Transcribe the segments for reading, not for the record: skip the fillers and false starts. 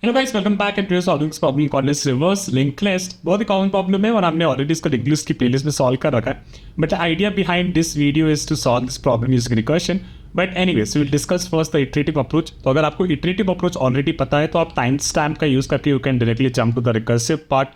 Hello guys, welcome back and solving this problem called as reverse linked list. बहुत ही common problem है और हमने ऑलरेडी इसको लिंक्ड लिस्ट की प्लेलिस्ट में सॉल्व कर रखा है। But the idea behind this video is to solve this problem using recursion. But anyways we will discuss first the iterative approach. तो अगर आपको इटरेटिव अप्रोच ऑलरेडी पता है तो आप टाइम स्टैम्प का यूज करके you can directly jump to the recursive part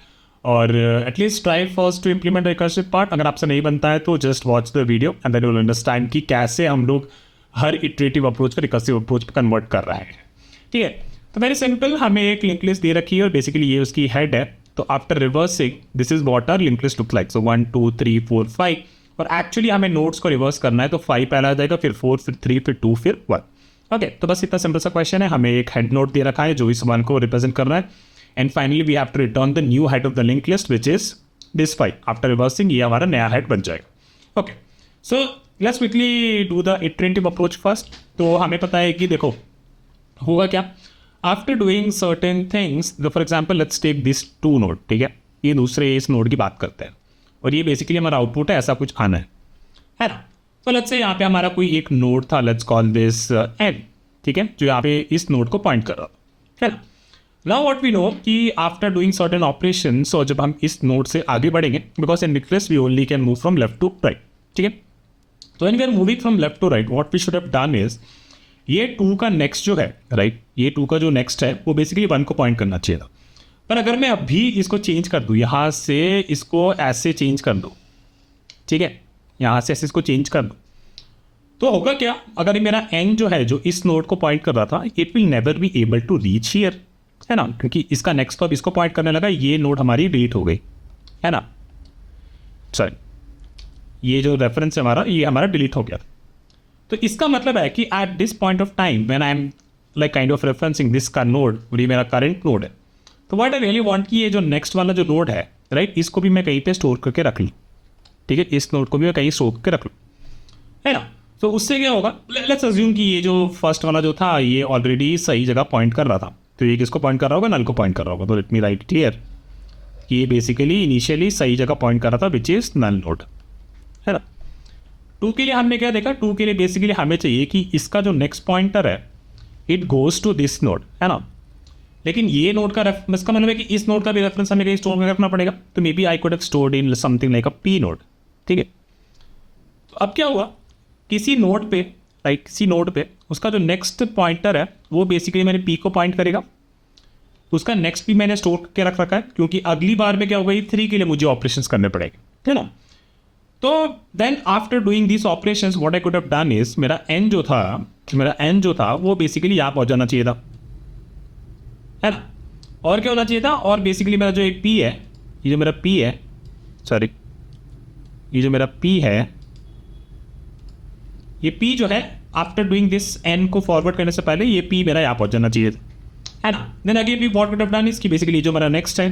और at least try first to implement recursive part. अगर आपसे नहीं बनता है तो just watch the video and then you will understand कि कैसे हम लोग हर इटरेटिव अप्रोच को रिकर्सिव अप्रोच पर कन्वर्ट कर रहे हैं। ठीक है, तो वेरी सिंपल, हमें एक लिंक लिस्ट दे रखी है और बेसिकली ये उसकी हेड है। तो after reversing this is what our link list look like. So 1 2 3 4 5 और एक्चुअली हमें नोड्स को रिवर्स करना है तो 5 पहला आ जाएगा, फिर 4, फिर 3, फिर 2, फिर 1। ओके, तो बस इतना सिंपल सा क्वेश्चन है। हमें एक हेड नोड दे रखा है जो इस 1 को रिप्रेजेंट कर रहा है and finally we have to return the new head of the link list which is this 5। After reversing ये हमारा नया हेड बन जाएगा। Okay, so let's quickly do the iterative approach first. तो हमें पता है कि देखो होगा क्या, after doing certain things, for example let's take this 2 node. ठीक है, ये दूसरे इस नोड की बात करते हैं और ये बेसिकली हमारा आउटपुट है, ऐसा कुछ आना है ना। तो लेट्स से यहाँ पे हमारा कोई एक नोड था, लेट्स कॉल दिस एन। ठीक है, जो यहाँ पे इस नोड को पॉइंट कर रहा है। नाउ व्हाट वी नो कि आफ्टर डूइंग सर्टेन ऑपरेशंस, और जब हम इस नोड से आगे बढ़ेंगे, because in linked list we only can move from left to right. ठीक है, तो when we are moving from left to right what we should have done is, ये 2 का नेक्स्ट जो है राइट, ये 2 का जो नेक्स्ट है वो बेसिकली 1 को पॉइंट करना चाहिए था। पर अगर मैं अभी इसको चेंज कर दूँ, यहाँ से इसको ऐसे चेंज कर दूँ, ठीक है, यहाँ से ऐसे इसको चेंज कर दूँ, तो होगा क्या, अगर ये मेरा एन जो है जो इस नोड को पॉइंट कर रहा था, it will never be able to reach here, है ना, क्योंकि इसका नेक्स्ट तो अब इसको पॉइंट करने लगा, ये नोड हमारी डिलीट हो गई, है ना। सॉरी, ये जो रेफरेंस है हमारा, ये हमारा डिलीट हो गया। तो इसका मतलब है कि at this point of time when I am like kind of referencing this का नोड, ये मेरा करंट नोड है, तो व्हाट आई रियली वांट कि ये जो नेक्स्ट वाला जो नोड है राइट, इसको भी मैं कहीं पे स्टोर करके रख लूँ। ठीक है, इस नोड को भी मैं कहीं स्टोर करके रख लूँ, है ना। तो उससे क्या होगा, लेट्स अज्यूम कि ये जो फर्स्ट वाला जो था ये ऑलरेडी सही जगह पॉइंट कर रहा था, तो ये किसको पॉइंट कर रहा होगा, नल को पॉइंट कर रहा होगा। तो let me right it here, ये बेसिकली इनिशियली सही जगह पॉइंट कर रहा था विच इज नल नोड, है ना। 2 के लिए हमने क्या देखा, 2 के लिए बेसिकली हमें चाहिए कि इसका जो नेक्स्ट पॉइंटर है it goes to this node, है ना। लेकिन ये नोड का रेफरेंस का मतलब है कि इस नोड का भी रेफरेंस हमें कहीं स्टोर करके रखना पड़ेगा। तो maybe I could have stored in something like a P node. ठीक है, तो अब क्या हुआ, किसी नोड पे राइट, किसी नोड पे उसका जो नेक्स्ट पॉइंटर है वो बेसिकली मैंने पी को पॉइंट करेगा, उसका नेक्स्ट भी मैंने स्टोर करके रख रखा है, क्योंकि अगली बार में क्या होगा, 3 के लिए मुझे ऑपरेशंस करने पड़ेंगे, है ना। तो then after doing this operations what I could have done is, मेरा एन जो था वो बेसिकली यहाँ पहुँच जाना चाहिए था, है ना। और क्या होना चाहिए था, और बेसिकली मेरा जो एक पी है, ये जो मेरा पी है, सॉरी ये जो मेरा पी है, ये पी जो है आफ्टर डूइंग दिस एन को फॉरवर्ड करने से पहले ये पी मेरा यहाँ पहुँच जाना चाहिए था, है ना। Then again we what could have done is कि बेसिकली जो मेरा नेक्स्ट है,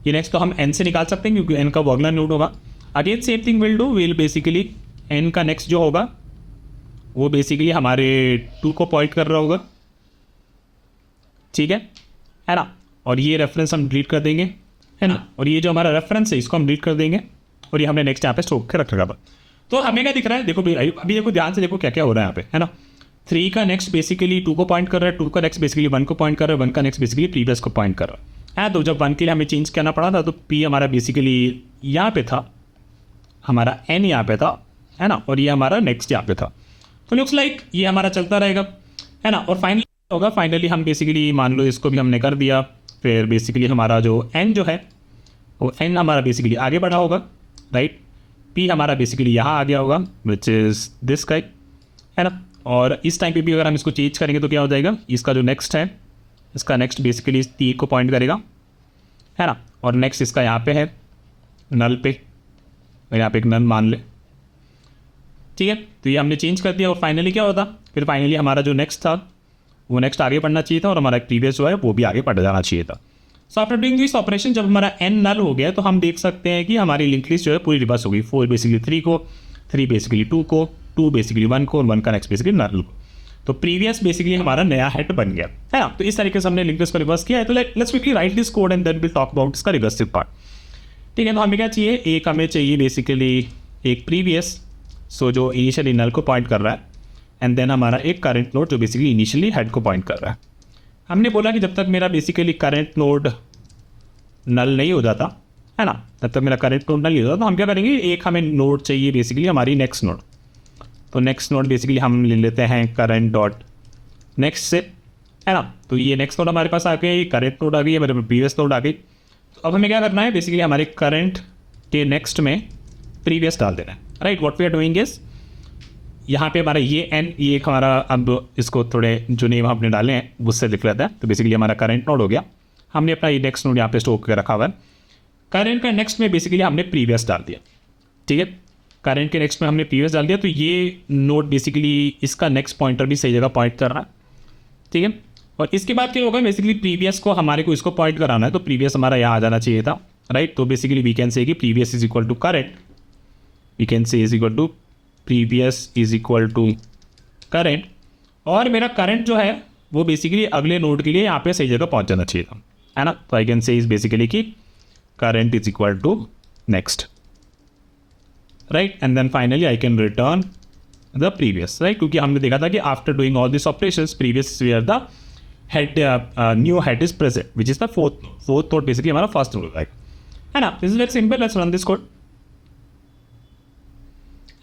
ये नेक्स्ट तो हम एन से निकाल सकते हैं क्योंकि एन का वो अगला नोड होगा। Again same thing will do, will basically N का नेक्स्ट जो होगा वो बेसिकली हमारे 2 को पॉइंट कर रहा होगा, ठीक है ना। और ये रेफरेंस हम डिलीट कर देंगे, है ना, और ये जो हमारा रेफरेंस है इसको हम डिलीट कर देंगे और ये हमने नेक्स्ट यहाँ पे स्टोर के रख रखा था। तो हमें क्या दिख रहा है, देखो अभी देखो ध्यान से देखो क्या क्या हो रहा है यहाँ पे, है ना। 3 का नेक्स्ट बेसिकली 2 को पॉइंट कर रहा है, 2 का नेक्स्ट बेसिकली 1 को पॉइंट कर रहा है, 1 का नेक्स्ट बेसिकली प्रीवियस को पॉइंट कर रहा है। तो जब 1 के लिए हमें चेंज करना पड़ा था तो पी हमारा बेसिकली यहाँ पे था, हमारा एन यहाँ पे था, है ना, और ये हमारा नेक्स्ट यहाँ पे था। तो लुक्स लाइक ये हमारा चलता रहेगा, है ना। और फाइनली होगा, फाइनली हम बेसिकली मान लो इसको भी हमने कर दिया, फिर बेसिकली हमारा जो एन जो है वो एन हमारा बेसिकली आगे बढ़ा होगा, राइट। पी हमारा बेसिकली यहाँ आ गया होगा विच इज़ दिस गाइ, है ना। और इस टाइम पे भी अगर हम इसको चेंज करेंगे तो क्या हो जाएगा, इसका जो नेक्स्ट है, इसका नेक्स्ट बेसिकली इस 3 को पॉइंट करेगा, है ना, और नेक्स्ट इसका यहाँ पे है नल पे, यहाँ पे एक नल मान ले, ठीक है। तो ये हमने चेंज कर दिया और फाइनली क्या होता, फिर फाइनली हमारा जो नेक्स्ट था वो नेक्स्ट आगे बढ़ना चाहिए था और हमारा प्रीवियस जो है वो भी आगे बढ़ जाना चाहिए था। सो आफ्टर डूइंग दिस ऑपरेशन जब हमारा एन नल हो गया तो हम देख सकते हैं कि हमारी लिंक लिस्ट जो है पूरी रिवर्स हो गई। 4 बेसिकली 3 को, 3 बेसिकली 2 को, 2 बेसिकली 1 को और 1 का नेक्स्ट बेसिकली नल को। तो प्रीवियस बेसिकली हमारा नया हेड बन गया, है ना। तो इस तरीके से हमने लिंक लिस्ट को रिवर्स किया है। तो let's quickly write this code and then will talk about इसका रिवर्सिव पार्ट। ठीक है, तो हमें क्या चाहिए, एक हमें चाहिए बेसिकली एक प्रीवियस, सो जो इनिशियली नल को पॉइंट कर रहा है, एंड देन हमारा एक करंट नोड जो बेसिकली इनिशियली हेड को पॉइंट कर रहा है। हमने बोला कि जब तक मेरा बेसिकली करंट नोड नल नहीं हो जाता है ना, तब तक मेरा करंट नोड नल नहीं होता, तो हम क्या करेंगे, एक हमें नोड चाहिए बेसिकली हमारी नेक्स्ट नोड। तो नेक्स्ट नोड बेसिकली हम ले लेते हैं करंट डॉट नेक्स्ट से, है ना। तो ये नेक्स्ट नोड हमारे पास आ गई, करंट नोड आ गई, हमारे प्रीवियस नोड आ गई। तो अब हमें क्या करना है, बेसिकली हमारे करंट के नेक्स्ट में प्रीवियस डाल देना है, right. What we are doing is, यहाँ पे हमारा ये एन, ये हमारा, अब इसको थोड़े जो नेम हमने डाले हैं उससे लिख लेते हैं। तो बेसिकली हमारा करंट नोड हो गया, हमने अपना ये नेक्स्ट नोड यहाँ पे स्टोर करके रखा हुआ है। करंट का नेक्स्ट में बेसिकली हमने प्रीवियस डाल दिया, ठीक है। करंट के नेक्स्ट में हमने प्रीवियस डाल दिया, तो ये नोड बेसिकली इसका नेक्स्ट पॉइंटर भी सही जगह पॉइंट कर रहा है, ठीक है। और इसके बाद क्या होगा, बेसिकली प्रीवियस को हमारे को इसको पॉइंट कराना है, तो प्रीवियस हमारा यहाँ आ जाना चाहिए था, राइट। तो बेसिकली वी कैन से कि previous is equal to current, we can say is equal to previous is equal to current, और मेरा करंट जो है वो बेसिकली अगले नोड के लिए यहाँ पे सही जगह पहुँच जाना चाहिए था, है ना। तो I can say is basically कि current is equal to next, right. And then finally I can return the previous, right, क्योंकि हमने देखा था कि after doing all this operations previous where the head new head is present which is the fourth node, basically हमारा first node है ना। This is very simple, let's run this code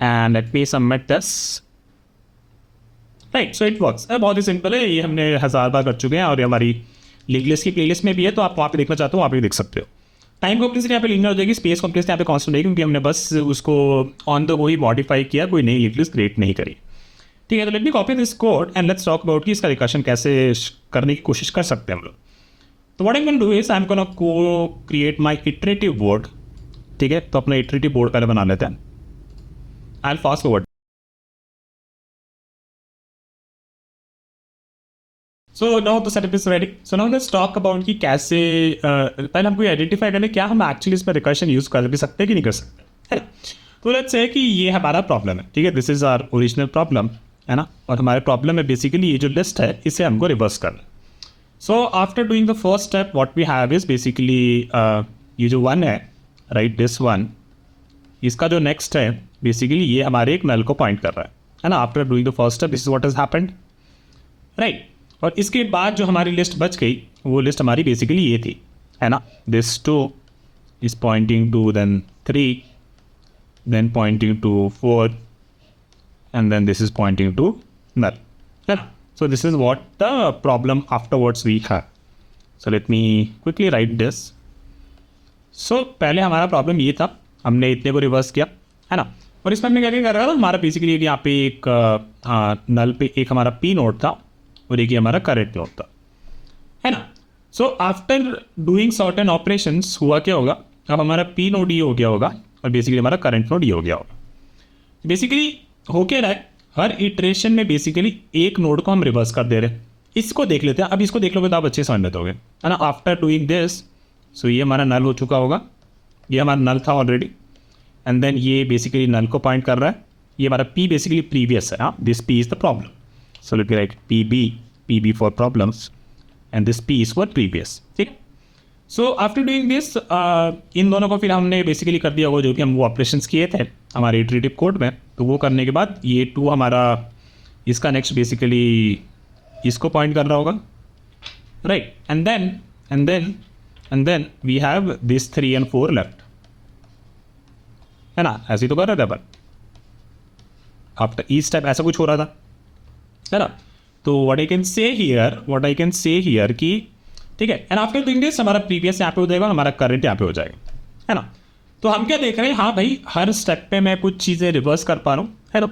and let me submit this, right. So it works, बहुत ही simple है, ये हमने 1000 बार कर चुके हैं, और ये हमारी लिंक लिस्ट की प्लेलिस्ट में भी है, तो आप वहाँ पे देखना चाहते हो वहाँ पे देख सकते हो। टाइम कॉम्प्लेक्सिटी यहाँ पे लीनियर हो जाएगी, स्पेस कॉम्प्लेक्सिटी यहाँ पे कांस्टेंट है, क्योंकि हमने बस उसको ऑन द वो ही मॉडिफाई किया, कोई नई लिंक लिस्ट क्रिएट नहीं करी, ठीक है। तो let me copy this code and let's talk about कि इसका रिकर्शन कैसे करने की कोशिश कर सकते हैं हम लोग। तो what I can do is I am gonna create my iterative board, ठीक है। तो अपना इटरेटिव बोर्ड पहले बना लेते हैं, I will fast forward. So now the setup is ready. So now let's talk about कि कैसे पहले हमको आइडेंटिफाई करना क्या हम एक्चुअली इसमें रिकर्शन यूज कर भी सकते हैं कि नहीं कर सकते, है। तो लेट्स से कि ये हमारा प्रॉब्लम है, ठीक है, this is our original problem, है ना। और हमारे प्रॉब्लम में बेसिकली ये जो लिस्ट है इसे हमको रिवर्स करना है। So after doing the first step what we have is basically ये जो वन है, राइट, दिस वन, इसका जो नेक्स्ट है बेसिकली ये हमारे एक नल को पॉइंट कर रहा है ना। After doing the first step this is what has happened, right. और इसके बाद जो हमारी लिस्ट बच गई वो लिस्ट हमारी बेसिकली ये थी, है ना। This 2 is pointing to then 3, then pointing to 4, and then this is pointing to null, है ना। So this is what the problem afterwards we have. So let me quickly write this. So पहले हमारा problem ये था, हमने इतने को reverse किया, है ना। और इसमें हमने क्या क्या कर रहा था, हमारा बेसिकली यहाँ पे एक नल पे एक हमारा पी नोड था और एक ही हमारा करंट नोड था, है ना। सो आफ्टर डूइंग सर्टेन ऑपरेशंस हुआ क्या होगा, अब हमारा पी नोड ये हो गया होगा और बेसिकली हमारा करंट नोड ये हो गया होगा। बेसिकली हो क्या रहा है, हर इटरेशन में बेसिकली एक नोड को हम रिवर्स कर दे रहे हैं। इसको देख लेते हैं, अब इसको देख लोगे तो आप अच्छे समझ लेते होगे, है ना। आफ्टर डूइंग दिस, सो ये हमारा नल हो चुका होगा, ये हमारा नल था ऑलरेडी, एंड देन ये बेसिकली नल को पॉइंट कर रहा है, ये हमारा पी बेसिकली प्रीवियस है, हाँ, this P is the problem. So let me write PB for problems and this P is for previous, ठीक। So after doing this इन दोनों को फिर हमने बेसिकली कर दिया होगा जो कि हम वो ऑपरेशंस किए थे हमारे इटरेटिव कोड में। तो वो करने के बाद ये 2 हमारा इसका नेक्स्ट बेसिकली इसको पॉइंट कर रहा होगा, right. And then we have this 3 and 4 left, है ना। ऐसे ही तो कर रहा था पर आफ्टर ईच स्टेप ऐसा कुछ हो रहा था, है ना। तो व्हाट आई कैन से हियर कि ठीक है, एंड आफ्टर डूइंग दिस हमारा प्रीवियस यहाँ पे हो जाएगा और हमारा करंट यहाँ पे हो जाएगा, है ना। तो हम क्या देख रहे हैं, हाँ भाई हर स्टेप पे मैं कुछ चीज़ें रिवर्स कर पा रहा हूँ, है ना।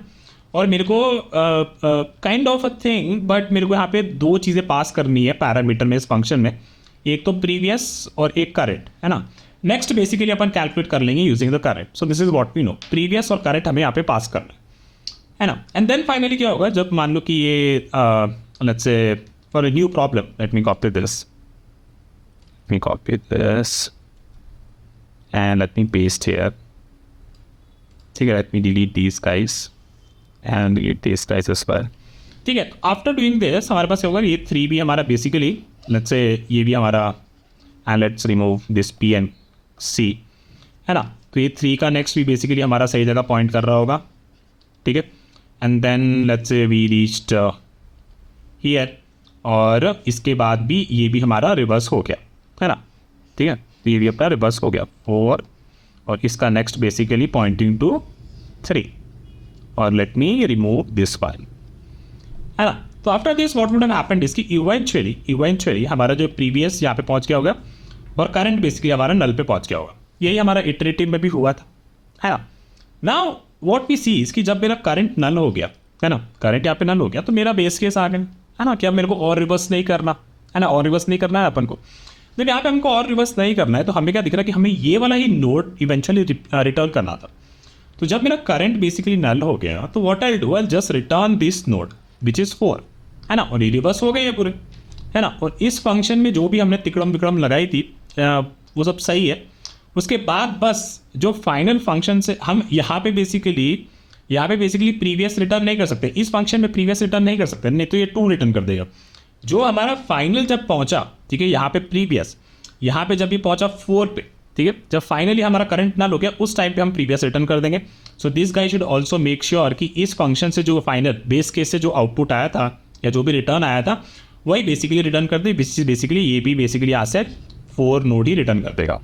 और मेरे को kind of a thing, but मेरे को यहाँ पे 2 चीज़ें पास करनी है पैरामीटर में इस फंक्शन में, एक तो प्रीवियस और एक करंट, है ना। नेक्स्ट बेसिकली अपन कैलकुलेट कर लेंगे using the current. So this is what we know, previous और करंट हमें यहाँ पे पास करना है ना। एंड देन फाइनली क्या होगा, जब मान लो कि ये let's say for a new problem, let me copy this and let me paste here, ठीक है। Let me delete these guys and delete this guys as well, ठीक है। आफ्टर डूइंग दिस हमारे पास क्या होगा, ये 3 भी हमारा बेसिकली लेट्स से ये भी हमारा, and let's remove this P and C, है ना। तो ये 3 का नेक्स्ट भी बेसिकली हमारा सही जगह पॉइंट कर रहा होगा, ठीक है। And then let's say we reached here, और इसके बाद भी ये भी हमारा रिवर्स हो गया, है ना, ठीक है, तो ये भी अपना रिवर्स हो गया 4 और इसका नेक्स्ट बेसिकली पॉइंटिंग टू 3 और let me remove this one, है ना। तो after this what would have happened is कि इवेंचुअली हमारा जो प्रीवियस यहाँ पे पहुँच गया होगा और करंट बेसिकली हमारा नल पे पहुँच गया होगा। यही हमारा इटरेटिव में भी हुआ था, है ना। नाउ व्हाट वी सी इसकी जब मेरा करंट नल हो गया, है ना, करंट यहाँ पे नल हो गया तो मेरा बेस केस आ गया, है ना, कि अब मेरे को और रिवर्स नहीं करना, है ना, और रिवर्स नहीं करना है अपन को। तो यहाँ पे हमको और रिवर्स नहीं करना है तो हमें क्या दिख रहा है कि हमें ये वाला ही नोड इवेंचुअली रिटर्न करना था। तो जब मेरा करंट बेसिकली नल हो गया तो what I do, I just return this node which is 4, है ना, और ये रिवर्स हो गए ये पूरे, है ना। और इस फंक्शन में जो भी हमने तिकड़म विक्रम लगाई थी वो सब सही है। उसके बाद बस जो फाइनल फंक्शन से हम यहाँ पे बेसिकली प्रीवियस रिटर्न नहीं कर सकते, इस फंक्शन में प्रीवियस रिटर्न नहीं कर सकते, नहीं तो ये 2 रिटर्न कर देगा। जो हमारा फाइनल जब पहुंचा, ठीक है, यहाँ पे प्रीवियस, यहाँ पे जब भी पहुंचा 4 पे, ठीक है, जब फाइनली हमारा करंट नल हो गया उस टाइम पे हम प्रीवियस रिटर्न कर देंगे। So this guy should also make sure कि इस फंक्शन से जो फाइनल बेस केस से जो आउटपुट आया था या जो भी रिटर्न आया था वही बेसिकली रिटर्न कर दे। बेसिकली ये भी बेसिकली यहाँ से 4 नोड ही रिटर्न कर देगा।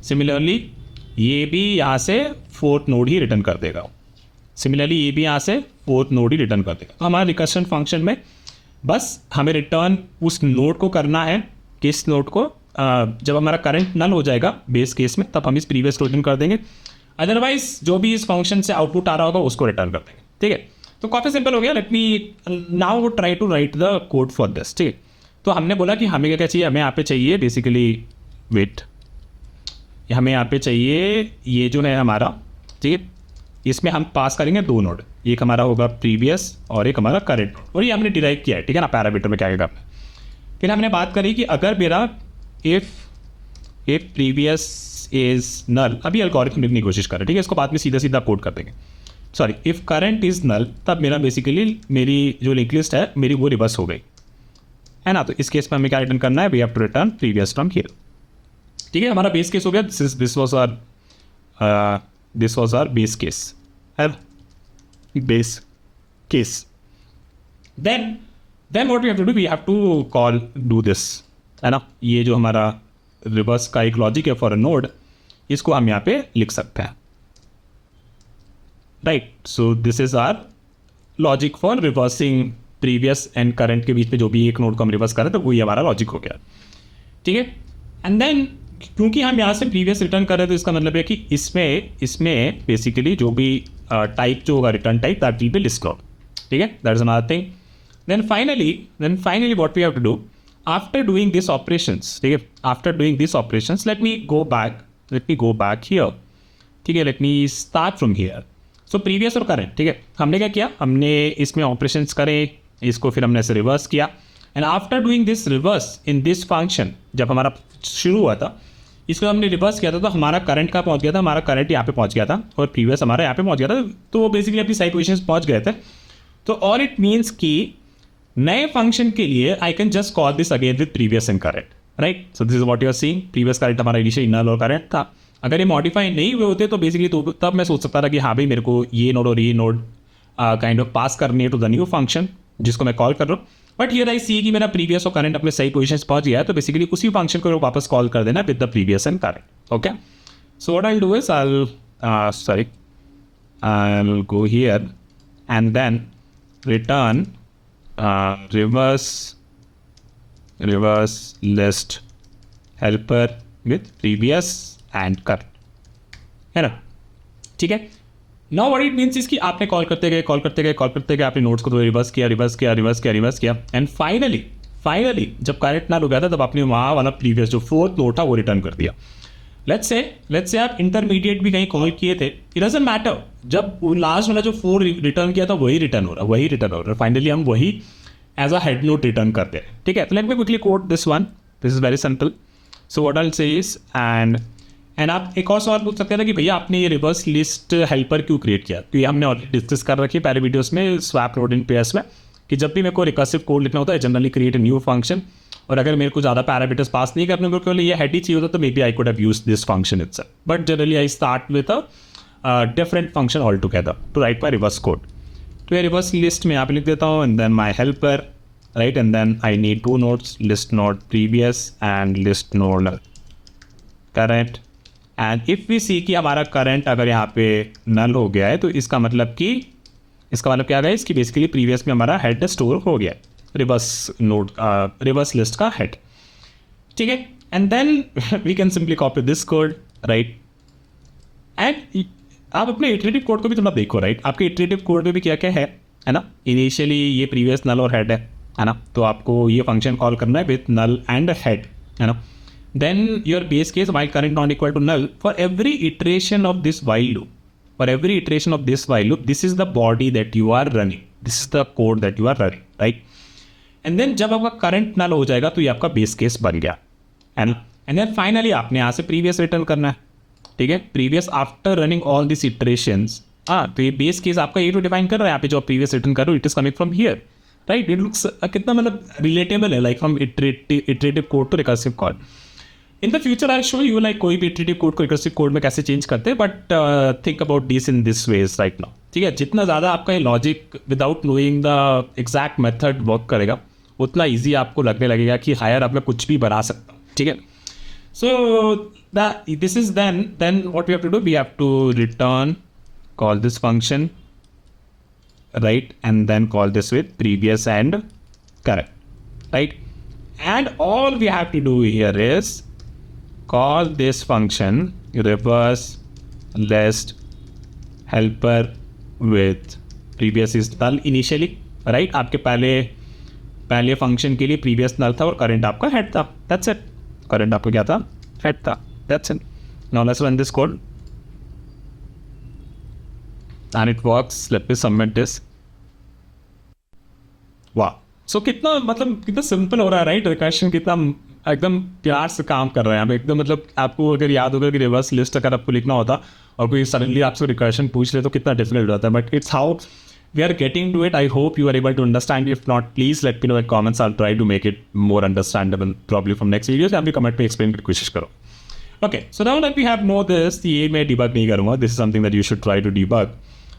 सिमिलरली ये भी यहाँ से 4th नोड ही रिटर्न कर देगा। सिमिलरली ये भी यहाँ से 4th नोड ही रिटर्न कर देगा। तो हमारा रिकर्शन फंक्शन में बस हमें रिटर्न उस नोड को करना है, किस नोड को, जब हमारा करंट नल हो जाएगा बेस केस में तब हम इस प्रीवियस को रिटर्न कर देंगे, अदरवाइज जो भी इस फंक्शन से आउटपुट आ रहा होगा उसको रिटर्न कर देंगे, ठीक है। तो काफ़ी सिंपल हो गया। Let me now try to write the code for this, ठीक है। तो हमने बोला कि हमें क्या चाहिए, हमें यहाँ पे चाहिए बेसिकली वेट, हमें यहाँ पे चाहिए ये जो है हमारा, ठीक है, इसमें हम पास करेंगे 2 नोड, एक हमारा होगा प्रीवियस और एक हमारा करंट, और ये हमने डिराइव किया है, ठीक है ना, पैरामीटर में क्या क्या करना है। फिर हमने बात करी कि अगर मेरा इफ प्रीवियस इज नल, अभी एल्गोरिथम लिखने की कोशिश करें, ठीक है, इसको बाद में सीधा सीधा कोड कर देंगे। Sorry, if current is null तब मेरा बेसिकली मेरी जो लिंक लिस्ट है मेरी वो रिवर्स हो गई, है ना। तो इस केस में हमें क्या रिटर्न करना है, we have to return previous from here, ठीक है। हमारा बेस केस हो गया, this was our base case, है base case. Then what we have to do, we have to call do this, है ना। ये जो हमारा रिवर्स का एक लॉजिक है फॉर अ नोड, इसको हम यहाँ पे लिख सकते हैं, right. So this is our logic for reversing previous and current के बीच में जो भी एक नोड को हम रिवर्स करें तो वही हमारा लॉजिक हो गया, ठीक है। एंड देन क्योंकि हम यहाँ से प्रीवियस रिटर्न कर रहे हैं तो इसका मतलब है कि इसमें बेसिकली जो भी टाइप जो होगा return type that will be list out, ठीक है, that is another thing. Then finally what we have to do after doing this operations, ठीक है, after doing this operations let me go back here, ठीक है, let me start from here. So previous और current, ठीक है, हमने क्या किया, हमने इसमें ऑपरेशंस करे, इसको फिर हमने ऐसे रिवर्स किया, and after doing this reverse in this function, जब हमारा शुरू हुआ था इसको हमने रिवर्स किया था तो हमारा करंट कहाँ पहुंच गया था, हमारा करंट यहाँ पे पहुंच गया था और प्रीवियस हमारा यहाँ पे पहुंच गया था, तो वो बेसिकली अपनी साइड पोजीशंस पहुंच गए थे। तो ऑल इट मीन्स कि नए फंक्शन के लिए I can just call this again with previous and current, right. So this is what you are seeing, previous current हमारा इनिशियल नल और करंट था। अगर ये मॉडिफाई नहीं हुए होते तो बेसिकली तो तब मैं सोच सकता था कि हाँ भाई मेरे को ये नोड और ये नोड काइंड ऑफ पास करनी है टू द न्यू फंक्शन जिसको मैं कॉल कर रहा हूँ। बट हियर आई सी कि मेरा प्रीवियस और करंट अपने सही पोजीशन पहुंच गया है, तो बेसिकली उसी फंक्शन को वापस कॉल कर देना with the previous and current, okay. So what I will do is I will go here and then return reverse list helper with previous and current, है ना, ठीक है। Now what it means is कि आपने call करते गए आपने notes को तो रिवर्स किया एंड फाइनली जब करंट ना हो गया था तब आपने वहाँ वाला प्रीवियस जो 4th नोड था वो रिटर्न कर दिया। लेट्स से आप इंटरमीडिएट भी कहीं कॉल किए थे, इट डजंट मैटर, जब लास्ट वाला जो 4 रिटर्न किया था वही रिटर्न हो रहा है, फाइनली हम वही as a head node return करते हैं, ठीक है। तो let me quickly code this one, this is very simple. So what I will say is and आप एक और सवाल पूछ सकते हैं कि भैया आपने ये रिवर्स लिस्ट हेल्पर क्यों क्रिएट किया, तो ये हमने ऑलरेडी डिस्कस कर रखी है पहले वीडियोस में स्वैप नोड इन पेयर्स में, कि जब भी मेरे को रिकर्सिव कोड लिखना होता है generally create a new function, और अगर मेरे को ज़्यादा पैरामीटर्स पास नहीं करने मेरे को ये हेड ही चाहिए होता तो maybe I could have use this function itself, but generally I start with a different function all together to write my reverse code. तो ये रिवर्स लिस्ट में यहाँ पे लिख देता हूँ and then my helper right? And then I need two nodes, list node previous and list node current. And if we see कि हमारा current अगर यहाँ पे null हो गया है तो इसका मतलब क्या है इसकी बेसिकली प्रीवियस में हमारा हेड स्टोर हो गया रिवर्स नोड रिवर्स लिस्ट का हेड, ठीक है. And then we can simply copy this code, right. And आप अपने इटरेटिव कोड को भी थोड़ा देखो, राइट. आपके इटरेटिव कोड में भी क्या क्या है ना. इनिशियली ये प्रीवियस नल और हेड है ना, तो आपको ये फंक्शन कॉल करना है विथ नल एंड हेड, है ना. Then your base case while current not equal to null, for every iteration of this while loop, this is the body that you are running, this is the code that you are running, right. And then जब आपका current नल हो जाएगा तो ये आपका base case बन गया, and then finally आपने यहाँ से प्रीवियस रिटर्न करना है, ठीक है. Previous after running all this iterations, तो ये बेस केस आपका ये तो डिफाइन कर रहा है यहाँ पे जो प्रीवियस रिटर्न कर रहे हो, it is coming from here, right. It looks कितना मतलब रिलेटेबल है, like from iterative code to recursive code. In the future I show you like कोई भी इटरेटिव कोड को रिकर्सिव कोड में कैसे चेंज करते हैं, but think about this in this ways right now, ठीक है. जितना ज़्यादा आपका ये logic without knowing the exact method work करेगा उतना ईजी आपको लगने लगेगा कि हायर आप मैं कुछ भी बना सकता हूँ, ठीक है. So this is then what we have to do, we have to return call this function, right, and then call this with previous and current, right. And all we have to do here is call this function reverse list helper with previous is null initially, right. आपके पहले function के लिए previous null था और current आपका head था, that's it. current आपको क्या था, head था, that's it. Now let's run this code and it works. Let me submit this. वाह, सो कितना मतलब कितना सिंपल हो रहा है, राइट. रिकर्शन कितना एकदम प्यार से काम कर रहे हैं. एकदम मतलब आपको अगर याद होगा कि रिवर्स लिस्ट अगर आपको लिखना होता और कोई सडनली आपसे रिकर्शन पूछ ले तो कितना डिफिकल्ट होता है, but it's how we are getting to it. I hope you are able to understand. If not please let me know in comments. I will try to make it more understandable probably from next videos. आप भी comment पे explain करने की कोशिश करो. Okay, so now that we have know this, ये मैं debug नहीं करूँगा. This is something that you should try to debug.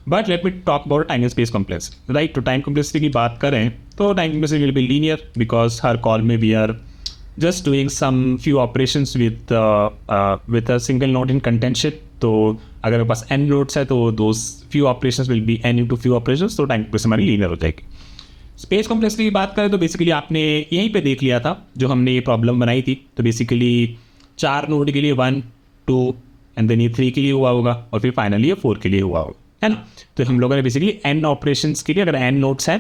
But let me talk about time space complexity, right. तो टाइम कॉम्प्लेक्सिटी की बात करें तो time complexity will be linear because हर कॉल में we are just doing some few operations with a single node in contention. तो अगर मेरे पास n नोड्स है तो those few operations will be n into few operations, तो time complexity हमारी लीनियर हो जाएगी. स्पेस कॉम्प्लेक्सिटी की बात करें तो बेसिकली आपने यहीं पे देख लिया था जो हमने ये प्रॉब्लम बनाई थी. तो बेसिकली 4 नोड के लिए 1 2 एंड देन ये 3 के लिए हुआ होगा और फिर फाइनली ये 4 के लिए हुआ होगा, है ना. तो हम लोगों ने बेसिकली n ऑपरेशंस के लिए अगर n नोड्स हैं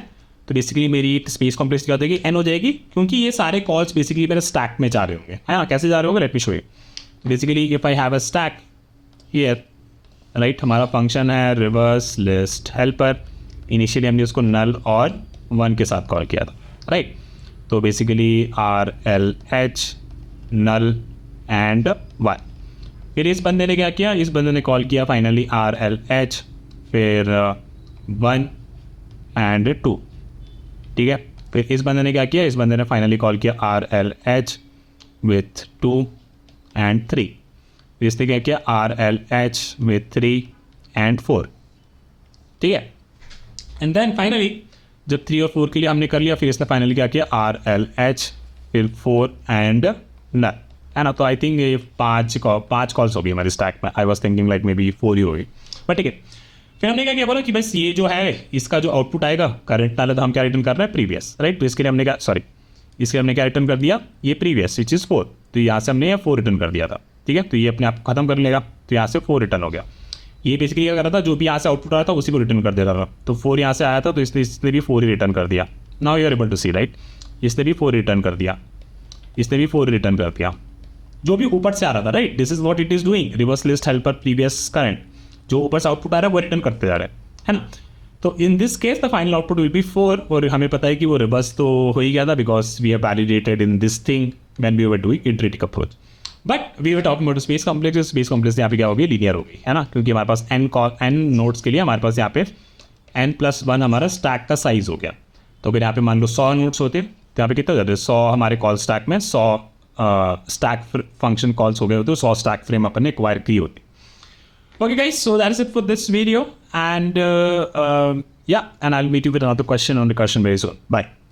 तो बेसिकली मेरी स्पेस कॉम्प्लेक्सिटी क्या हो जाएगी, n हो जाएगी, क्योंकि ये सारे कॉल्स बेसिकली मेरे स्टैक में जा रहे होंगे. हाँ, कैसे जा रहे होंगे, let me show you. Basically if I have a stack here, right, हमारा फंक्शन है रिवर्स लिस्ट हेल्पर. इनिशियली हमने उसको नल और 1 के साथ कॉल किया था, राइट. तो बेसिकली RLH नल एंड 1. फिर इस बंदे ने क्या किया, इस बंदे ने कॉल किया फाइनली RLH फिर 1 एंड 2, ठीक है. फिर इस बंदे ने क्या किया, इस बंदे ने फाइनली कॉल किया RLH विथ 2 एंड 3. फिर इसने क्या किया RLH विथ 3 एंड 4, ठीक है. एंड देन फाइनली जब 3 और 4 के लिए हमने कर लिया फिर इसने फाइनली क्या किया RLH फिर 4 एंड नल, है ना. तो आई थिंक ये 5 कॉल्स हो गई हमारी स्टैक में. I was thinking like may be 4 ही होगी, बट ठीक है. फिर हमने क्या किया बोला कि बस ये जो है इसका जो आउटपुट आएगा करंट नाल, तो हम क्या रिटर्न कर रहे हैं प्रीवियस, राइट. तो इसके लिए हमने क्या रिटर्न कर दिया, ये प्रीवियस विच इज़ 4. तो यहाँ से हमने ये 4 रिटर्न कर दिया था, ठीक है. तो ये अपने आप खत्म कर लेगा, तो यहाँ से 4 रिटर्न हो गया. ये बेसिकली क्या कर रहा था, जो भी यहाँ से आउटपुट आ रहा था उसी को रिटर्न कर देता था. तो 4 यहाँ से आया था तो इसने भी 4 ही रिटर्न कर दिया. Now you are able to see, right. इसने भी 4 रिटर्न कर दिया, इसने भी 4 रिटर्न कर दिया, जो भी ऊपर से आ रहा था, right. This is what it is doing, reverse list helper previous current. जो ऊपर से आउटपुट आ रहा है वो रिटर्न करते जा रहे हैं, है ना. तो in this case the final output will be 4. और हमें पता है कि वो रिवर्स तो हो ही गया था because we have validated in this thing when we were doing iterative approach. But we were talking about space complex. Space complex यहाँ पे क्या होगी, लीनियर होगी, है ना. क्योंकि हमारे पास n नोड्स के लिए हमारे पास यहाँ पे n+1 हमारा स्टैक का साइज हो गया. तो अगर यहाँ पे मान लो 100 नोड्स होते तो यहाँ पे कितने हो जाते, 100 हमारे कॉल स्टैक में 100 स्टैक फंक्शन कॉल्स हो गए होते, 100 स्टैक फ्रेम अपन ने एक्वायर की होती. Okay guys, so that is it for this video, and yeah, and I'll meet you with another question on recursion very soon. Bye.